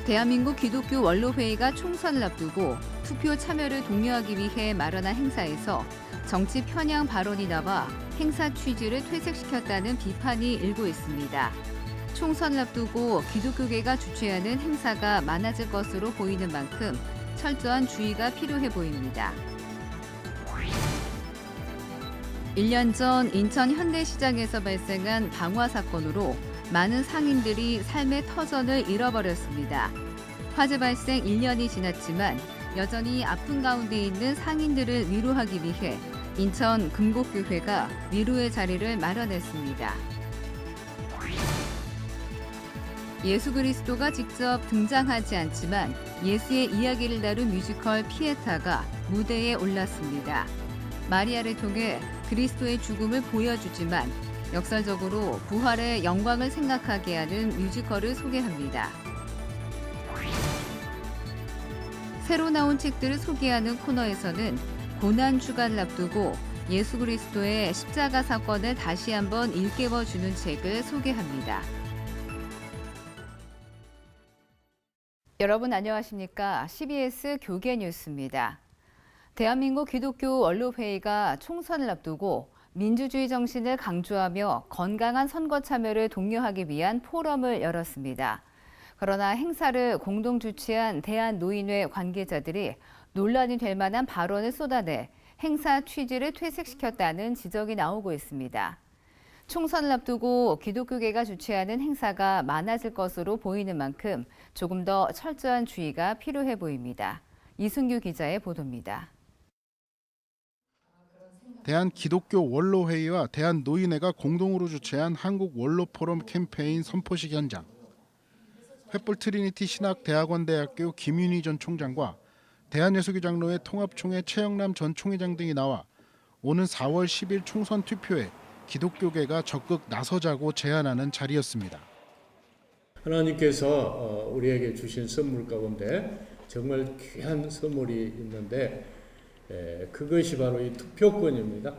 대한민국 기독교 원로회의가 총선을 앞두고 투표 참여를 독려하기 위해 마련한 행사에서 정치 편향 발언이 나와 행사 취지를 퇴색시켰다는 비판이 일고 있습니다. 총선을 앞두고 기독교계가 주최하는 행사가 많아질 것으로 보이는 만큼 철저한 주의가 필요해 보입니다. 1년 전 인천 현대시장에서 발생한 방화 사건으로 많은 상인들이 삶의 터전을 잃어버렸습니다. 화재 발생 1년이 지났지만 여전히 아픈 가운데 있는 상인들을 위로하기 위해 인천 금곡교회가 위로의 자리를 마련했습니다. 예수 그리스도가 직접 등장하지 않지만 예수의 이야기를 다룬 뮤지컬 피에타가 무대에 올랐습니다. 마리아를 통해 그리스도의 죽음을 보여주지만 역설적으로 부활의 영광을 생각하게 하는 뮤지컬을 소개합니다. 새로 나온 책들을 소개하는 코너에서는 고난 주간을 앞두고 예수 그리스도의 십자가 사건을 다시 한번 일깨워주는 책을 소개합니다. 여러분 안녕하십니까? CBS 교계 뉴스입니다. 대한민국 기독교 원로회의가 총선을 앞두고 민주주의 정신을 강조하며 건강한 선거 참여를 독려하기 위한 포럼을 열었습니다. 그러나 행사를 공동 주최한 대한노인회 관계자들이 논란이 될 만한 발언을 쏟아내 행사 취지를 퇴색시켰다는 지적이 나오고 있습니다. 총선을 앞두고 기독교계가 주최하는 행사가 많아질 것으로 보이는 만큼 조금 더 철저한 주의가 필요해 보입니다. 이순규 기자의 보도입니다. 대한기독교 원로회의와 대한노인회가 공동으로 주최한 한국 원로포럼 캠페인 선포식 현장. 횃불 트리니티 신학대학원대학교 김윤희 전 총장과 대한예수교 장로회 통합총회 최영남 전 총회장 등이 나와 오는 4월 10일 총선 투표에 기독교계가 적극 나서자고 제안하는 자리였습니다. 하나님께서 우리에게 주신 선물 가운데 정말 귀한 선물이 있는데 그것이 바로 이 투표권입니다.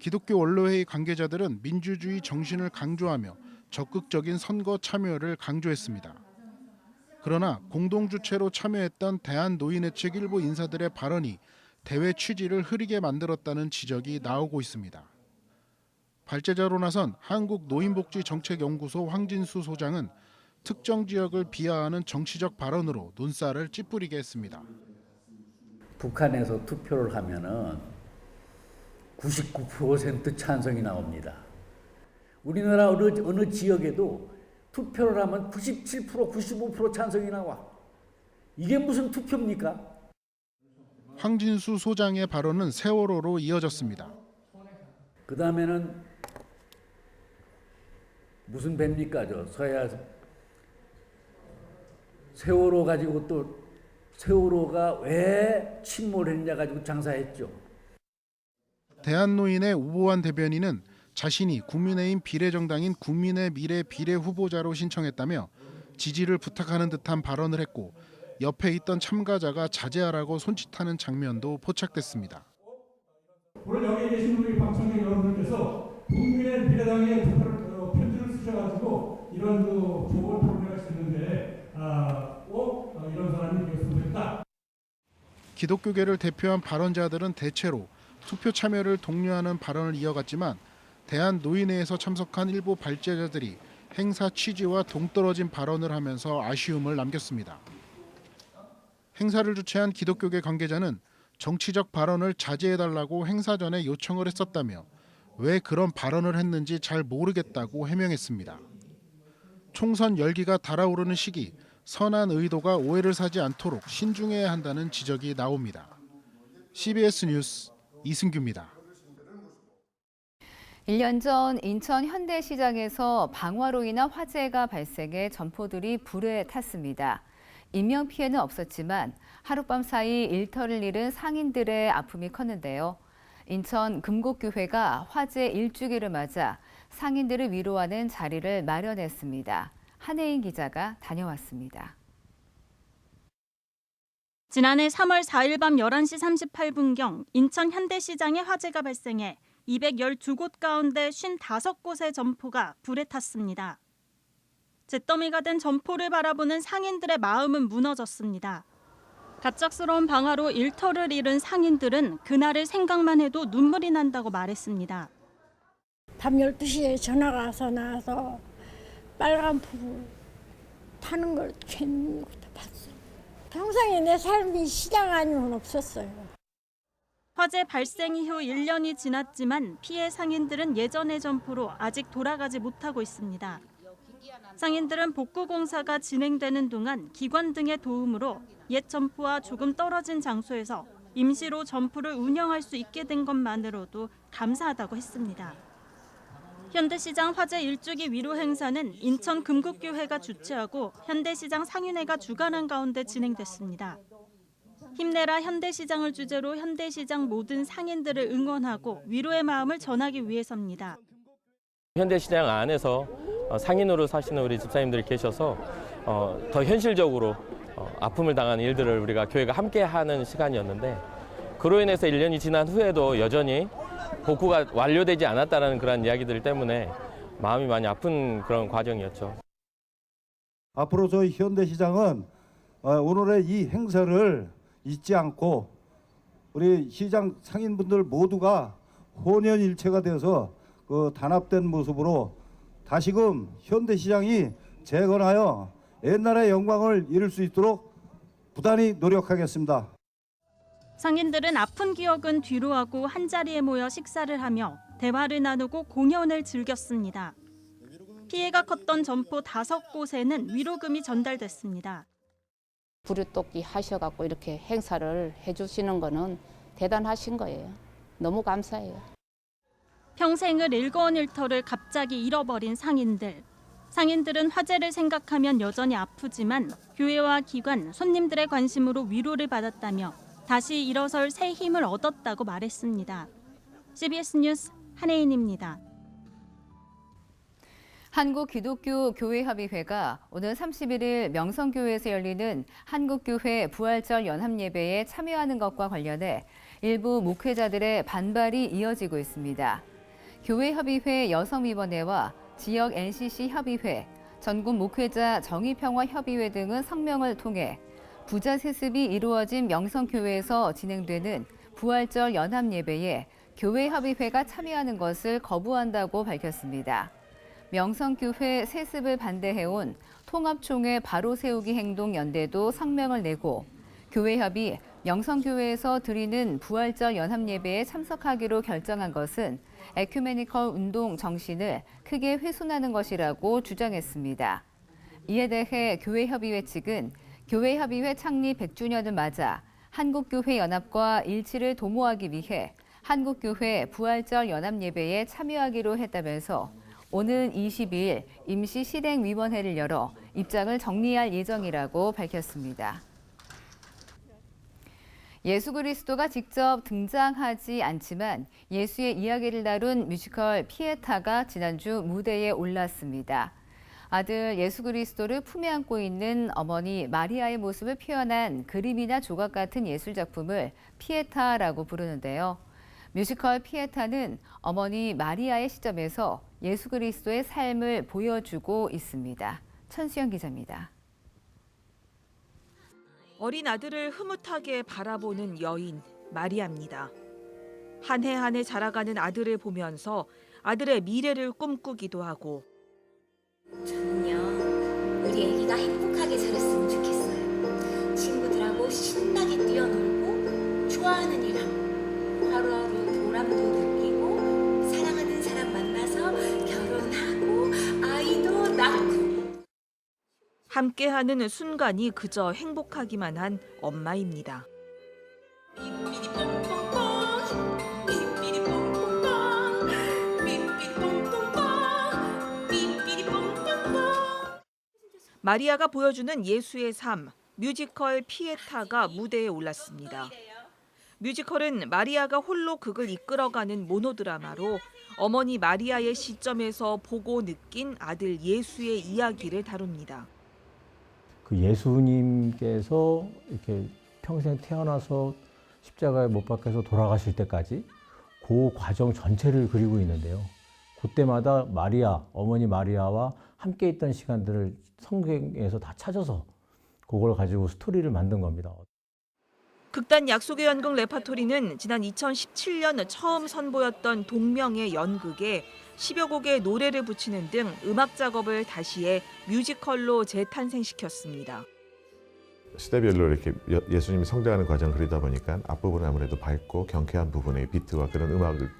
기독교 원로회의 관계자들은 민주주의 정신을 강조하며 적극적인 선거 참여를 강조했습니다. 그러나 공동주최로 참여했던 대한노인회 측 일부 인사들의 발언이 대회 취지를 흐리게 만들었다는 지적이 나오고 있습니다. 발제자로 나선 한국노인복지정책연구소 황진수 소장은 특정 지역을 비하하는 정치적 발언으로 논사를 찌푸리게 했습니다. 북한에서 투표를 하면은 99% 찬성이 나옵니다. 우리나라 어느 지역에도 투표를 하면 97%, 95% 찬성이 나와. 이게 무슨 투표입니까? 황진수 소장의 발언은 세월호로 이어졌습니다. 그 다음에는 무슨 배입니까? 서해안 세월호 가지고 또 세월호가 왜 침몰했냐 가지고 장사했죠. 대한노인의 우보환 대변인은 자신이 국민의힘 비례정당인 국민의 미래 비례 후보자로 신청했다며 지지를 부탁하는 듯한 발언을 했고 옆에 있던 참가자가 자제하라고 손짓하는 장면도 포착됐습니다. 오늘 여기 계신 우리 방청객 여러분들께서 국민의 비례당의 편지를 쓰셔가지고 이런 좋은 토론을 할 수 있는데 꼭 이런 사람이 되었으면 좋겠다. 기독교계를 대표한 발언자들은 대체로 투표 참여를 독려하는 발언을 이어갔지만 대한노인회에서 참석한 일부 발제자들이 행사 취지와 동떨어진 발언을 하면서 아쉬움을 남겼습니다. 행사를 주최한 기독교계 관계자는 정치적 발언을 자제해달라고 행사 전에 요청을 했었다며 왜 그런 발언을 했는지 잘 모르겠다고 해명했습니다. 총선 열기가 달아오르는 시기 선한 의도가 오해를 사지 않도록 신중해야 한다는 지적이 나옵니다. CBS 뉴스 이승규입니다. 1년 전 인천 현대시장에서 방화로 인한 화재가 발생해 점포들이 불에 탔습니다. 인명피해는 없었지만 하룻밤 사이 일터를 잃은 상인들의 아픔이 컸는데요. 인천 금곡교회가 화재 1주기를 맞아 상인들을 위로하는 자리를 마련했습니다. 한혜인 기자가 다녀왔습니다. 지난해 3월 4일 밤 11시 38분경 인천 현대시장에 화재가 발생해 212곳 가운데 55곳의 점포가 불에 탔습니다. 잿더미가 된 점포를 바라보는 상인들의 마음은 무너졌습니다. 갑작스러운 방화로 일터를 잃은 상인들은 그날을 생각만 해도 눈물이 난다고 말했습니다. 밤 12시에 전화가 와서 나와서 빨간 불을 타는 걸全部다 봤어요. 평생에 내 삶이 시장 아니면 없었어요. 화재 발생 이후 1년이 지났지만 피해 상인들은 예전의 점포로 아직 돌아가지 못하고 있습니다. 상인들은 복구 공사가 진행되는 동안 기관 등의 도움으로 옛 점포와 조금 떨어진 장소에서 임시로 점포를 운영할 수 있게 된 것만으로도 감사하다고 했습니다. 현대시장 화재 1주기 위로 행사는 인천 금국교회가 주최하고 현대시장 상인회가 주관한 가운데 진행됐습니다. 힘내라 현대시장을 주제로 현대시장 모든 상인들을 응원하고 위로의 마음을 전하기 위해서입니다. 현대시장 안에서 상인으로 사시는 우리 집사님들이 계셔서 더 현실적으로 아픔을 당한 일들을 우리가 교회가 함께하는 시간이었는데 그로 인해서 1년이 지난 후에도 여전히 복구가 완료되지 않았다는 그런 이야기들 때문에 마음이 많이 아픈 그런 과정이었죠. 앞으로 저희 현대시장은 오늘의 이 행사를 잊지 않고 우리 시장 상인분들 모두가 혼연일체가 되어서 그 단합된 모습으로 다시금 현대시장이 재건하여 옛날의 영광을 이룰 수 있도록 부단히 노력하겠습니다. 상인들은 아픈 기억은 뒤로하고 한자리에 모여 식사를 하며 대화를 나누고 공연을 즐겼습니다. 피해가 컸던 점포 5곳에는 위로금이 전달됐습니다. 부류토끼 하셔갖고 이렇게 행사를 해주시는 거는 대단하신 거예요. 너무 감사해요. 평생을 일궈온 일터를 갑자기 잃어버린 상인들. 상인들은 화재를 생각하면 여전히 아프지만 교회와 기관, 손님들의 관심으로 위로를 받았다며 다시 일어설 새 힘을 얻었다고 말했습니다. CBS 뉴스 한혜인입니다. 한국기독교교회협의회가 오늘 31일 명성교회에서 열리는 한국교회 부활절 연합예배에 참여하는 것과 관련해 일부 목회자들의 반발이 이어지고 있습니다. 교회협의회 여성위원회와 지역 NCC 협의회, 전국 목회자 정의평화협의회 등은 성명을 통해 부자 세습이 이루어진 명성교회에서 진행되는 부활절 연합예배에 교회협의회가 참여하는 것을 거부한다고 밝혔습니다. 명성교회 세습을 반대해온 통합총회 바로세우기 행동연대도 성명을 내고 교회협이 명성교회에서 드리는 부활절 연합예배에 참석하기로 결정한 것은 에큐메니컬 운동 정신을 크게 훼손하는 것이라고 주장했습니다. 이에 대해 교회협의회 측은 교회협의회 창립 100주년을 맞아 한국교회연합과 일치를 도모하기 위해 한국교회 부활절 연합예배에 참여하기로 했다면서 오는 22일 임시 실행위원회를 열어 입장을 정리할 예정이라고 밝혔습니다. 예수 그리스도가 직접 등장하지 않지만 예수의 이야기를 다룬 뮤지컬 피에타가 지난주 무대에 올랐습니다. 아들 예수 그리스도를 품에 안고 있는 어머니 마리아의 모습을 표현한 그림이나 조각 같은 예술 작품을 피에타라고 부르는데요. 뮤지컬 피에타는 어머니 마리아의 시점에서 예수 그리스도의 삶을 보여주고 있습니다. 천수영 기자입니다. 어린 아들을 흐뭇하게 바라보는 여인 마리아입니다. 한 해 한 해 자라가는 아들을 보면서 아들의 미래를 꿈꾸기도 하고 저는요, 우리 애기가 행복하게 자랐으면 좋겠어요. 친구들하고 신나게 뛰어놀고 좋아하는 일 하고 하루하루 보람도 느끼고 사랑하는 사람 만나서 결혼하고 아이도 낳고 함께하는 순간이 그저 행복하기만 한 엄마입니다. 마리아가 보여주는 예수의 삶, 뮤지컬 피에타가 무대에 올랐습니다. 뮤지컬은 마리아가 홀로 극을 이끌어가는 모노드라마로 어머니 마리아의 시점에서 보고 느낀 아들 예수의 이야기를 다룹니다. 그 예수님께서 이렇게 평생 태어나서 십자가에 못 박혀서 돌아가실 때까지 그 과정 전체를 그리고 있는데요. 그때마다 마리아, 어머니 마리아와 함께 있던 시간들을 성경에서 다 찾아서 그걸 가지고 스토리를 만든 겁니다. 극단 약속의 연극 레파토리는 지난 2017년 처음 선보였던 동명의 연극에 10여 곡의 노래를 붙이는 등 음악 작업을 다시 해 뮤지컬로 재탄생시켰습니다. 시대별로 이렇게 예수님이 성장하는 과정을 그리다 보니까 앞부분은 아무래도 밝고 경쾌한 부분의 비트와 그런 음악을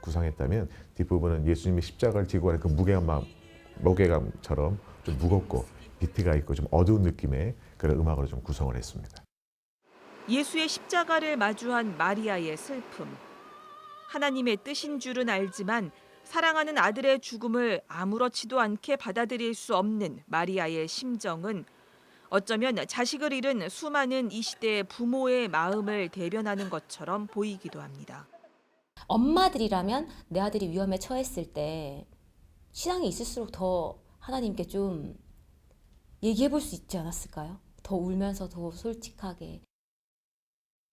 구성했다면 뒷부분은 예수님이 십자가를 지고 가는 그 무게감처럼 좀 무겁고 비트가 있고 좀 어두운 느낌의 그런 음악으로 좀 구성을 했습니다. 예수의 십자가를 마주한 마리아의 슬픔. 하나님의 뜻인 줄은 알지만 사랑하는 아들의 죽음을 아무렇지도 않게 받아들일 수 없는 마리아의 심정은 어쩌면 자식을 잃은 수많은 이 시대의 부모의 마음을 대변하는 것처럼 보이기도 합니다. 엄마들이라면 내 아들이 위험에 처했을 때 신앙이 있을수록 더 하나님께 좀 얘기해 볼 수 있지 않았을까요? 더 울면서 더 솔직하게.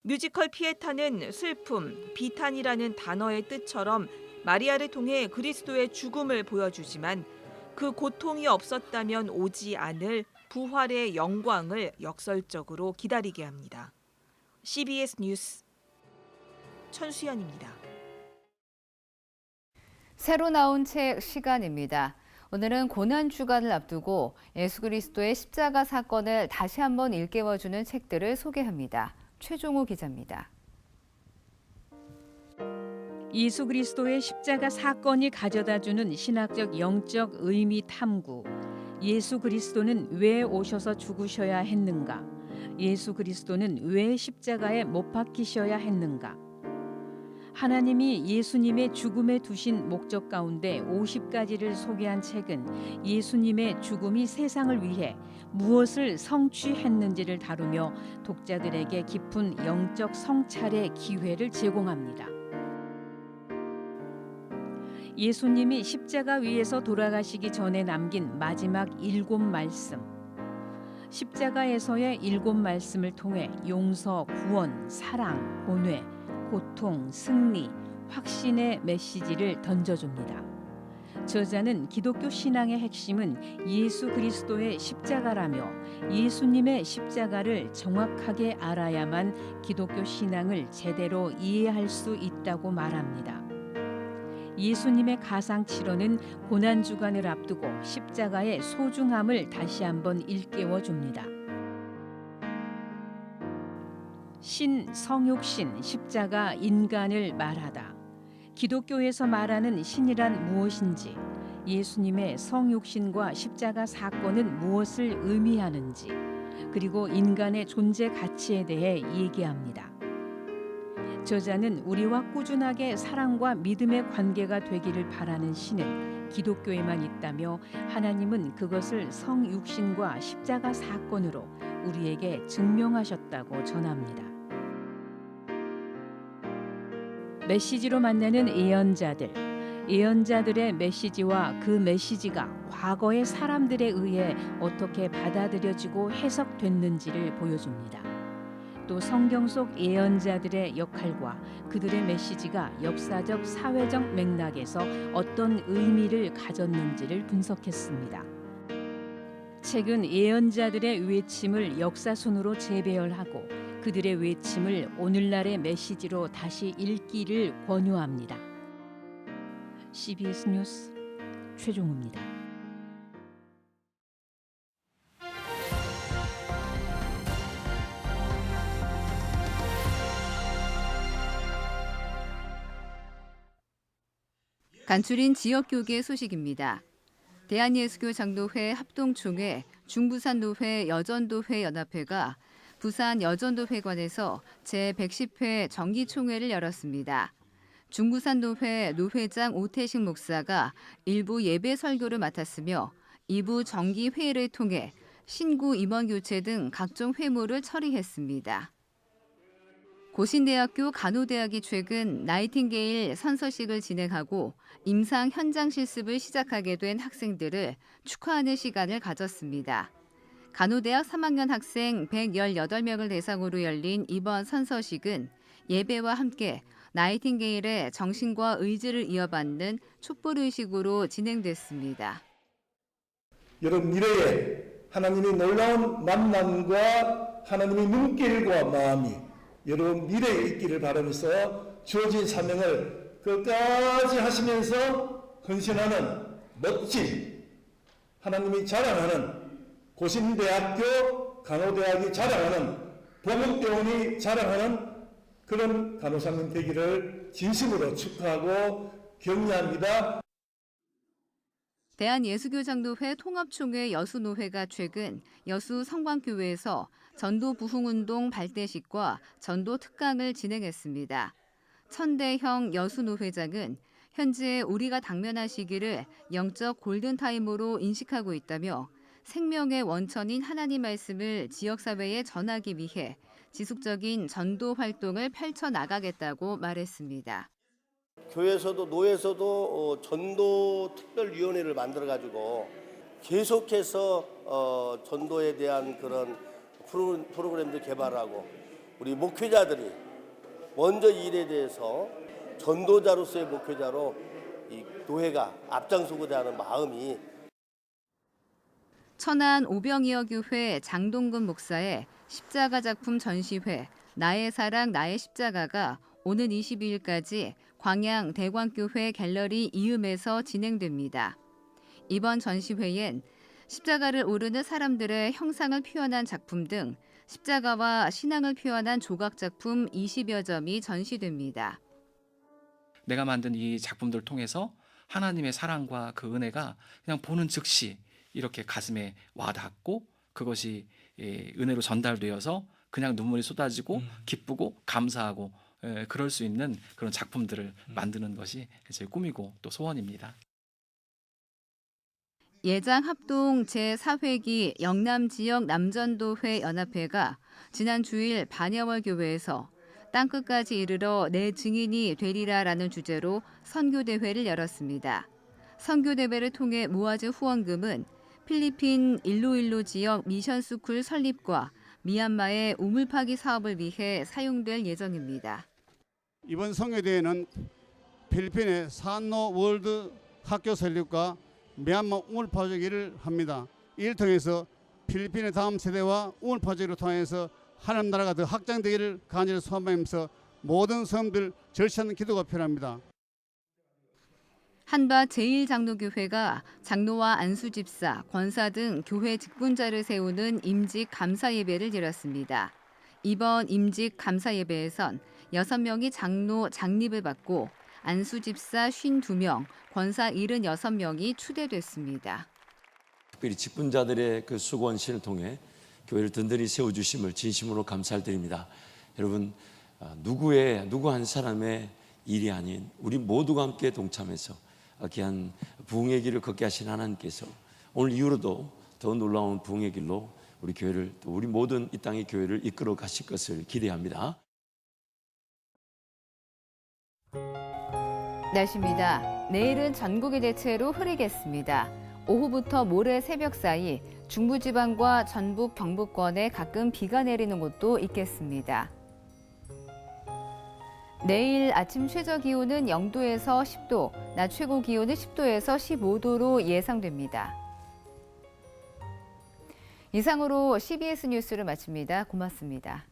뮤지컬 피에타는 슬픔, 비탄이라는 단어의 뜻처럼 마리아를 통해 그리스도의 죽음을 보여주지만 그 고통이 없었다면 오지 않을 부활의 영광을 역설적으로 기다리게 합니다. CBS 뉴스 천수연입니다. 새로 나온 책 시간입니다. 오늘은 고난주간을 앞두고 예수 그리스도의 십자가 사건을 다시 한번 일깨워주는 책들을 소개합니다. 최종호 기자입니다. 예수 그리스도의 십자가 사건이 가져다주는 신학적 영적 의미 탐구. 예수 그리스도는 왜 오셔서 죽으셔야 했는가? 예수 그리스도는 왜 십자가에 못 박히셔야 했는가? 하나님이 예수님의 죽음에 두신 목적 가운데 50가지를 소개한 책은 예수님의 죽음이 세상을 위해 무엇을 성취했는지를 다루며 독자들에게 깊은 영적 성찰의 기회를 제공합니다. 예수님이 십자가 위에서 돌아가시기 전에 남긴 마지막 7말씀. 십자가에서의 7말씀을 통해 용서, 구원, 사랑, 본회, 고통, 승리, 확신의 메시지를 던져줍니다. 저자는 기독교 신앙의 핵심은 예수 그리스도의 십자가라며 예수님의 십자가를 정확하게 알아야만 기독교 신앙을 제대로 이해할 수 있다고 말합니다. 예수님의 가상치료는 고난주간을 앞두고 십자가의 소중함을 다시 한번 일깨워줍니다. 신, 성육신, 십자가, 인간을 말하다. 기독교에서 말하는 신이란 무엇인지, 예수님의 성육신과 십자가 사건은 무엇을 의미하는지, 그리고 인간의 존재 가치에 대해 얘기합니다. 저자는 우리와 꾸준하게 사랑과 믿음의 관계가 되기를 바라는 신은 기독교에만 있다며 하나님은 그것을 성육신과 십자가 사건으로 우리에게 증명하셨다고 전합니다. 메시지로 만나는 예언자들, 예언자들의 메시지와 그 메시지가 과거의 사람들에 의해 어떻게 받아들여지고 해석됐는지를 보여줍니다. 또 성경 속 예언자들의 역할과 그들의 메시지가 역사적 사회적 맥락에서 어떤 의미를 가졌는지를 분석했습니다. 책은 예언자들의 외침을 역사순으로 재배열하고 그들의 외침을 오늘날의 메시지로 다시 읽기를 권유합니다. CBS 뉴스 최종우입니다. 간추린 지역교계 소식입니다. 대한예수교 장로회 합동총회, 중부산노회 여전도회 연합회가 부산 여전도회관에서 제110회 정기총회를 열었습니다. 중부산노회 노회장 오태식 목사가 일부 예배 설교를 맡았으며 2부 정기회의를 통해 신구 임원 교체 등 각종 회무를 처리했습니다. 고신대학교 간호대학이 최근 나이팅게일 선서식을 진행하고 임상 현장 실습을 시작하게 된 학생들을 축하하는 시간을 가졌습니다. 간호대학 3학년 학생 118명을 대상으로 열린 이번 선서식은 예배와 함께 나이팅게일의 정신과 의지를 이어받는 촛불의식으로 진행됐습니다. 여러분 미래에 하나님의 놀라운 만남과 하나님의 눈길과 마음이 여러분 미래에 있기를 바라면서 주어진 사명을 끝까지 하시면서 헌신하는 멋진 하나님이 자랑하는 고신대학교 간호대학이 자랑하는 보국대원이 자랑하는 그런 간호사님 되기를 진심으로 축하하고 격려합니다. 대한예수교장로회 통합총회 여수노회가 최근 여수 성광교회에서 전도 부흥운동 발대식과 전도 특강을 진행했습니다. 천대형 여수노회장은 현재 우리가 당면한 시기를 영적 골든타임으로 인식하고 있다며 생명의 원천인 하나님 말씀을 지역사회에 전하기 위해 지속적인 전도 활동을 펼쳐나가겠다고 말했습니다. 교회에서도 노회에서도 전도 특별위원회를 만들어가지고 계속해서 전도에 대한 그런 프로그램들 개발하고 우리 목회자들이 먼저 이 일에 대해서 전도자로서의 목회자로 이 교회가 앞장서고자 하는 마음이 천안 오병이어 교회 장동근 목사의 십자가 작품 전시회 나의 사랑 나의 십자가가 오는 22일까지 광양 대광교회 갤러리 이음에서 진행됩니다. 이번 전시회엔 십자가를 오르는 사람들의 형상을 표현한 작품 등 십자가와 신앙을 표현한 조각 작품 20여 점이 전시됩니다. 내가 만든 이 작품들을 통해서 하나님의 사랑과 그 은혜가 그냥 보는 즉시 이렇게 가슴에 와닿고 그것이 은혜로 전달되어서 그냥 눈물이 쏟아지고 기쁘고 감사하고 그럴 수 있는 그런 작품들을 만드는 것이 제 꿈이고 또 소원입니다. 예장 합동 제4회기 영남지역 남전도회 연합회가 지난 주일 반야월 교회에서 땅끝까지 이르러 내 증인이 되리라라는 주제로 선교대회를 열었습니다. 선교대회를 통해 모아진 후원금은 필리핀 일로일로 지역 미션스쿨 설립과 미얀마의 우물 파기 사업을 위해 사용될 예정입니다. 이번 선교대회는 필리핀의 산노 월드 학교 설립과 미얀마 우물 파기를 합니다. 이를 통해서 필리핀의 다음 세대와 우물 파기를 통해서 하나님 나라가 더 확장되기를 간절히 소망하면서 모든 성도들 절실한 기도가 필요합니다. 한바 제1장로교회가 장로와 안수집사, 권사 등 교회 직분자를 세우는 임직 감사 예배를 열었습니다. 이번 임직 감사 예배에선 6명이 장로 장립을 받고 안수집사 52명, 권사 76명이 추대됐습니다. 특별히 직분자들의 그 수고 헌신을 통해 교회를 든든히 세워주심을 진심으로 감사를 드립니다. 여러분, 누구 한 사람의 일이 아닌 우리 모두가 함께 동참해서 귀한 부흥의 길을 걷게 하신 하나님께서 오늘 이후로도 더 놀라운 부흥의 길로 우리 교회를 또 우리 모든 이 땅의 교회를 이끌어 가실 것을 기대합니다. 날씨입니다. 내일은 전국이 대체로 흐리겠습니다. 오후부터 모레 새벽 사이 중부지방과 전북, 경북권에 가끔 비가 내리는 곳도 있겠습니다. 내일 아침 최저 기온은 0도에서 10도, 낮 최고 기온은 10도에서 15도로 예상됩니다. 이상으로 CBS 뉴스를 마칩니다. 고맙습니다.